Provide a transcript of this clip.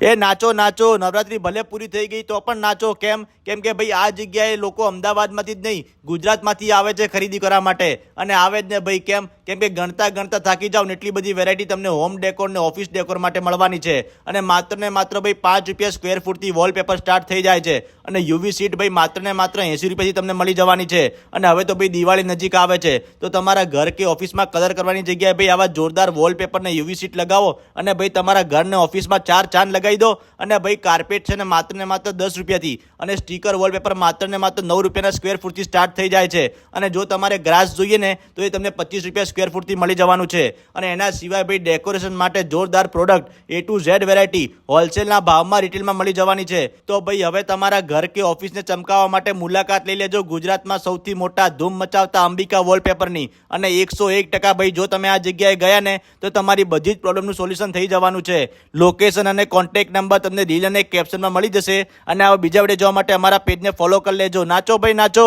એ નાચો નાચો, નવરાત્રી ભલે પૂરી થઈ ગઈ તો પણ નાચો. કેમ? કેમ કે ભાઈ આ જગ્યાએ લોકો અમદાવાદમાંથી જ નહીં ગુજરાતમાંથી આવે છે ખરીદી કરવા માટે. અને આવે જ ને ભાઈ. કેમ? કેમ કે ગણતા ગણતા થાકી જાવ ને એટલી બધી વેરાયટી તમને હોમ ડેકોર ને ઓફિસ ડેકોર માટે મળવાની છે. અને માત્ર ને માત્ર ભાઈ 5 રૂપિયા સ્ક્વેર ફૂટથી વોલપેપર સ્ટાર્ટ થઈ જાય છે. અને યુવી સીટ ભાઈ માત્ર ને માત્ર 80 રૂપિયાથી તમને મળી જવાની છે. અને હવે તો ભાઈ દિવાળી નજીક આવે છે તો તમારા ઘર કે ઓફિસમાં કલર કરવાની જગ્યાએ ભાઈ આવા જોરદાર વોલપેપર ને યુવી સીટ લગાવો અને ભાઈ તમારા ઘર ને ઓફિસમાં 4 ચાંદ લગાવી દો. અને ભાઈ કાર્પેટ છે ને માત્ર 10 રૂપિયાથી, અને સ્ટીકર વોલપેપર માત્ર ને માત્ર 9 રૂપિયાના સ્ક્વેર ફૂટથી સ્ટાર્ટ થઈ જાય છે. અને જો તમારે ગ્રાસ જોઈએ ને તો એ તમને 25 રૂપિયા સ્ક્વેર ફૂટથી મળી જવાનું છે. અને એના સિવાય ભાઈ ડેકોરેશન માટે જોરદાર product A to Z variety હોલસેલના ભાવમાં રિટેલમાં મળી જવાની છે. તો ભાઈ હવે તમારા ઘર કે ઓફિસને ચમકાવવા માટે મુલાકાત લઈ લેજો ગુજરાતમાં સૌથી મોટા ધૂમ મચાવતા અંબિકા વોલપેપરની. અને 101% ભાઈ જો તમે આ જગ્યાએ ગયા ને તો તમારી બધી જ પ્રોબ્લેમનું સોલ્યુશન થઈ જવાનું છે. લોકેશન અને કોન્ટેક્ટ નંબર તમને રીલ અને કેપ્શનમાં મળી જશે. અને આવા બીજા વિડીયો જોવા માટે અમારા પેજને ફોલો કરી લેજો. નાચો ભાઈ નાચો.